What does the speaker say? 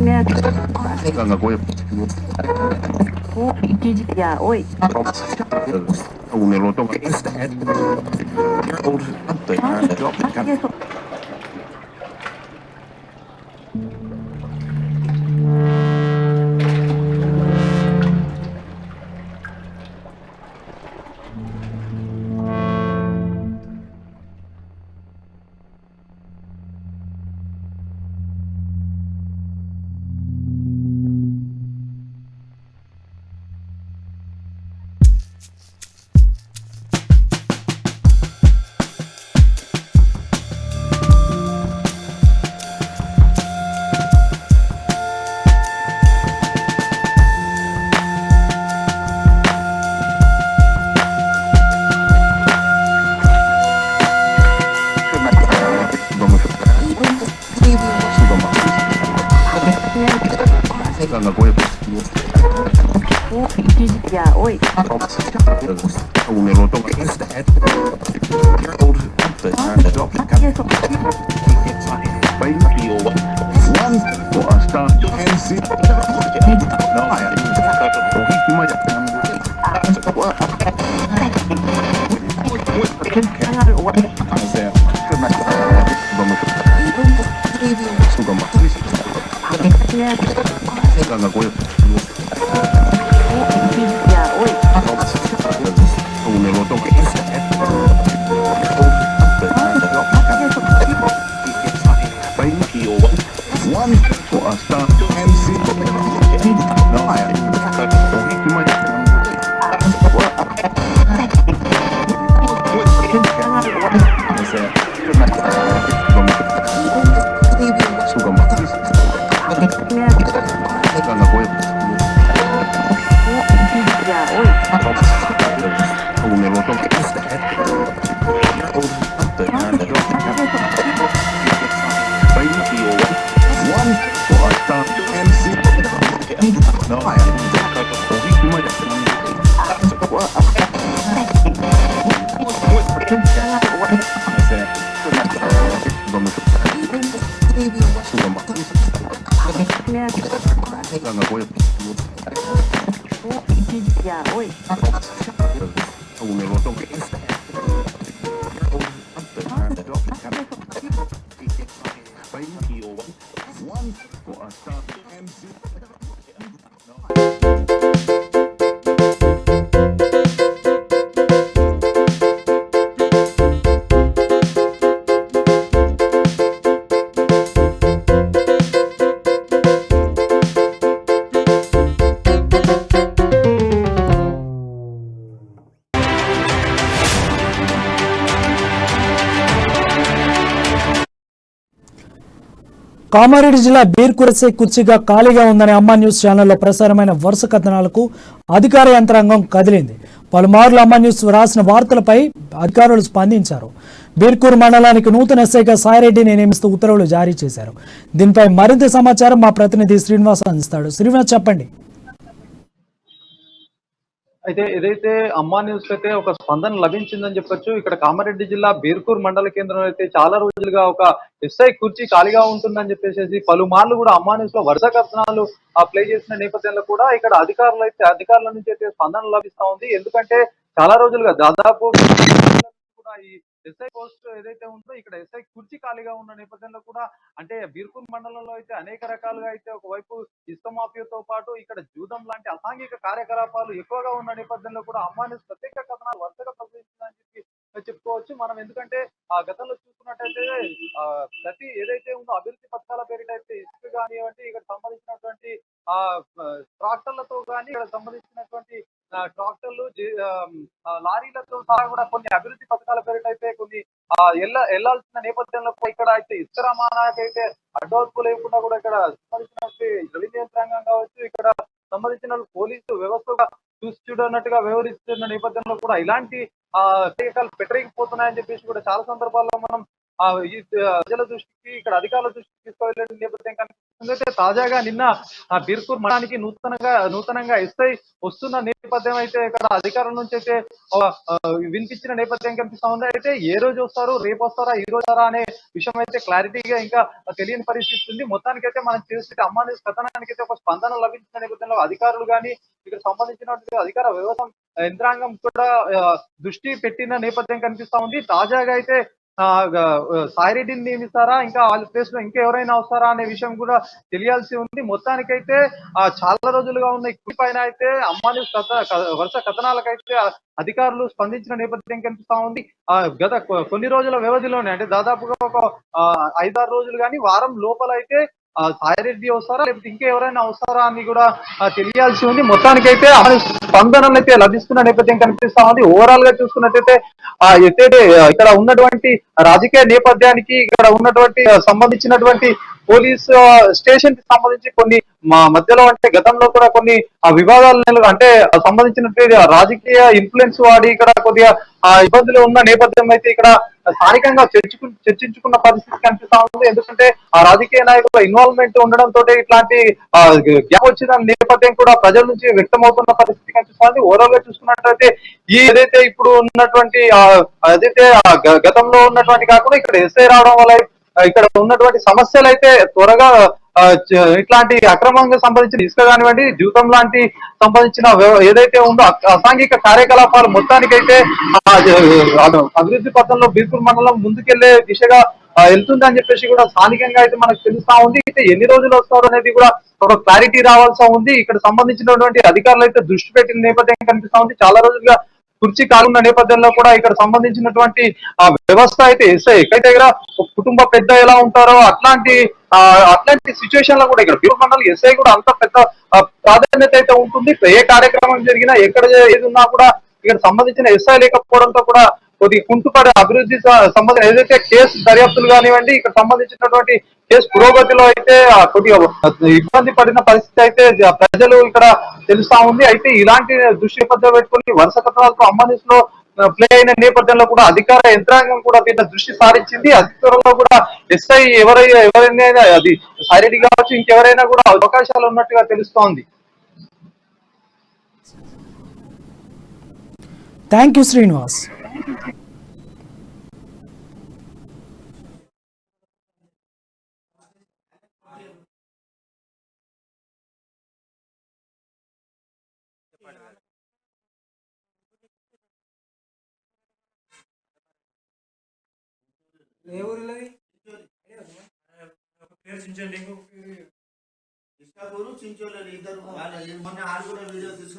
Ganga Goya. Ya, hoy. Un eloto. Eso. Ganga Goya. Ya, hoy. Un eloto. Eso. Ganga Goya. Ya, hoy. Un eloto. Ganga Goya. Ya, hoy. Un eloto. Ganga Goya. Ya, hoy. Un eloto. Kamareddy జిల్లా బీర్కురసే కుర్చీగా ఖాళీగా ఉందనే అమ్మ news ఛానల్లో ప్రసారమైన వరుస కథనాలకు అధికార యంత్రాంగం కదిలింది. పలుమార్లు అమ్మ న్యూస్ రాసిన వార్తలపై అధికారులు స్పందించారు. బీర్కూర్ మండలానికి నూతన ఎస్ఐగా సాయిరెడ్డిని నియమిస్తూ ఉత్తర్వులు జారీ చేశారు. దీనిపై మరింత సమాచారం మా ప్రతినిధి శ్రీనివాస్ అందిస్తాడు. శ్రీనివాస్, చెప్పండి. అయితే ఏదైతే అమ్మా న్యూస్ అయితే ఒక స్పందన లభించిందని చెప్పొచ్చు. ఇక్కడ కామారెడ్డి జిల్లా బీర్కూర్ మండల కేంద్రంలో అయితే చాలా రోజులుగా ఒక ఎస్ఐ కుర్చీ ఖాళీగా ఉంటుందని చెప్పేసి పలుమార్లు కూడా అమ్మా న్యూస్ లో వరుస కథనాలు ప్లే చేసిన నేపథ్యంలో కూడా ఇక్కడ అధికారుల నుంచి అయితే స్పందన లభిస్తా ఉంది. ఎందుకంటే చాలా రోజులుగా దాదాపు కూడా ఈ ఎస్ఐ పోస్ట్ ఏదైతే ఉందో ఇక్కడ ఎస్ఐ కుర్చీ ఖాళీగా ఉన్న నేపథ్యంలో కూడా అంటే బీర్కూర్ మండలంలో అయితే అనేక రకాలుగా అయితే ఒకవైపు ఇసుక మాఫియాతో పాటు ఇక్కడ జూదం లాంటి అసాంఘిక కార్యకలాపాలు ఎక్కువగా ఉన్న నేపథ్యంలో కూడా అమ్మాయి ప్రత్యేక కథనాలు వరుసగా ప్రదర్శించిందని చెప్పుకోవచ్చు మనం. ఎందుకంటే గతంలో చూసుకున్నట్టయితే ప్రతి ఏదైతే ఉందో అభివృద్ధి పథకాల పేరిట అయితే ఇసుక కానివ్వండి, ఇక్కడ సంబంధించినటువంటి ట్రాక్టర్లతో కానీ ఇక్కడ సంబంధించినటువంటి ట్రాక్టర్లు లారీలతో సహా కూడా కొన్ని అభివృద్ధి పథకాల పేరిట అయితే కొన్ని వెళ్లాల్సిన నేపథ్యంలో ఇక్కడ అయితే ఇసుక రవాణాకైతే అడ్డవస్తులు లేకుండా కూడా ఇక్కడ సంబంధించినటువంటి రెవెన్యూ యంత్రాంగం కావచ్చు, ఇక్కడ సంబంధించిన పోలీసు వ్యవస్థ చూసి చూడనట్టుగా వ్యవహరిస్తున్న నేపథ్యంలో కూడా ఇలాంటి పెట్టలేకపోతున్నాయని చెప్పేసి కూడా చాలా సందర్భాల్లో మనం ఈ ప్రజల దృష్టికి ఇక్కడ అధికారుల దృష్టికి తీసుకువెళ్ళే నేపథ్యం కనిపిస్తుంది. అయితే తాజాగా నిన్న బీర్పూర్ మండలానికి నూతనంగా ఎస్ఐ వస్తున్న నేపథ్యం అయితే ఇక్కడ అధికారుల నుంచి అయితే వినిపించిన నేపథ్యం కనిపిస్తా ఉంది. అయితే ఏ రోజు వస్తారు, రేపు వస్తారా, ఈ రోజు వస్తారా అనే విషయం అయితే క్లారిటీగా ఇంకా తెలియని పరిస్థితి ఉంది. మొత్తానికైతే మనం చేస్తే అమ్మా న్యూస్ కథనానికి అయితే ఒక స్పందన లభించిన నేపథ్యంలో అధికారులు కానీ ఇక్కడ సంబంధించినటువంటి అధికార వ్యవస్థ యంత్రాంగం కూడా దృష్టి పెట్టిన నేపథ్యం కనిపిస్తా ఉంది. తాజాగా అయితే సాయిరెడ్డిని నియమిస్తారా, ఇంకా వాళ్ళ ప్లేస్ లో ఇంకా ఎవరైనా వస్తారా అనే విషయం కూడా తెలియాల్సి ఉంది. మొత్తానికైతే చాలా రోజులుగా ఉన్న ఈ పైన అయితే అమ్మా న్యూస్ వరుస కథనాలకైతే అధికారులు స్పందించిన నేపథ్యం కనిపిస్తా ఉంది. గత కొన్ని రోజుల వ్యవధిలోనే అంటే దాదాపుగా ఒక 5-6 రోజులు కానీ వారం లోపల అయితే సాయిరెడ్డి వస్తారా లేకపోతే ఇంకా ఎవరైనా వస్తారా అని కూడా తెలియాల్సి ఉంది. మొత్తానికైతే స్పందనలు అయితే లభిస్తున్న నేపథ్యం కనిపిస్తా ఉంది. ఓవరాల్ గా చూసుకున్నట్టయితే ఎత్తైతే ఇక్కడ ఉన్నటువంటి రాజకీయ నేపథ్యానికి ఇక్కడ ఉన్నటువంటి సంబంధించినటువంటి పోలీస్ స్టేషన్ కి సంబంధించి కొన్ని మధ్యలో అంటే గతంలో కూడా కొన్ని వివాదాలు అంటే సంబంధించినటువంటి రాజకీయ ఇన్ఫ్లుయెన్స్ వాడి ఇక్కడ కొద్దిగా ఇబ్బందులు ఉన్న నేపథ్యం అయితే ఇక్కడ స్థానికంగా చర్చించుకున్న పరిస్థితి కనిపిస్తా ఉంది. ఎందుకంటే ఆ రాజకీయ నాయకుల ఇన్వాల్వ్మెంట్ ఉండడంతో ఇట్లాంటి గ్యాప్ వచ్చిన నేపథ్యం కూడా ప్రజల నుంచి వ్యక్తమవుతున్న పరిస్థితి కనిపిస్తా ఉంది. ఓవరాల్ గా చూసుకున్నట్లయితే ఏదైతే ఇప్పుడు ఉన్నటువంటి ఏదైతే గతంలో ఉన్నటువంటి కాకుండా ఇక్కడ ఎస్ఐ రావడం వల్ల ఇక్కడ ఉన్నటువంటి సమస్యలు అయితే త్వరగా ఇట్లాంటి అక్రమంగా సంబంధించిన ఇసుక కానివ్వండి, జీవితం లాంటి సంబంధించిన ఏదైతే ఉందో అసాంఘిక కార్యకలాపాలు మొత్తానికైతే అభివృద్ధి పథంలో బీర్పూర్ మండలం ముందుకెళ్లే దిశగా వెళ్తుందని చెప్పేసి కూడా స్థానికంగా అయితే మనకు తెలుస్తా ఉంది. అయితే ఎన్ని రోజులు వస్తారు అనేది కూడా ఒక క్లారిటీ రావాల్సి ఉంది. ఇక్కడ సంబంధించినటువంటి అధికారులు అయితే దృష్టి పెట్టిన నేపథ్యం కనిపిస్తా ఉంది. చాలా రోజులుగా కుర్చీ కాలున్న నేపథ్యంలో కూడా ఇక్కడ సంబంధించినటువంటి వ్యవస్థ అయితే ఎస్ఐ ఎక్కడైతే దగ్గర కుటుంబ పెద్ద ఎలా ఉంటారో అట్లాంటి సిచ్యువేషన్ లో కూడా ఇక్కడ బీర్పూర్ మండలం ఎస్ఐ కూడా అంత పెద్ద ప్రాధాన్యత అయితే ఉంటుంది. ఏ కార్యక్రమం జరిగినా ఎక్కడ ఏది ఉన్నా కూడా ఇక్కడ సంబంధించిన ఎస్ఐ లేకపోవడంతో కూడా కొద్ది కుంటుపడే అభివృద్ధి సంబంధించిన ఏదైతే కేసు దర్యాప్తులు కానివ్వండి, ఇక్కడ సంబంధించినటువంటి కేసు పురోగతిలో అయితే కొద్దిగా ఇబ్బంది పడిన పరిస్థితి అయితే ప్రజలు ఇక్కడ తెలుస్తా ఉంది. అయితే ఇలాంటి దృష్టి నేపథ్యం పెట్టుకుని వరుస కథనాలతో అమ్మనిస్ లో ప్లే అయిన నేపథ్యంలో కూడా అధికార యంత్రాంగం కూడా దీని దృష్టి సారించింది. అధికారంలో కూడా ఎస్ఐ ఎవరైనా అది సాయిరెడ్డి కావచ్చు ఇంకెవరైనా కూడా అవకాశాలు ఉన్నట్టుగా తెలుస్తోంది. Thank you Srinivas. చించోళ్ళు ఇద్దరు మొన్న ఆడు కూడా వీడియో తీసుకొని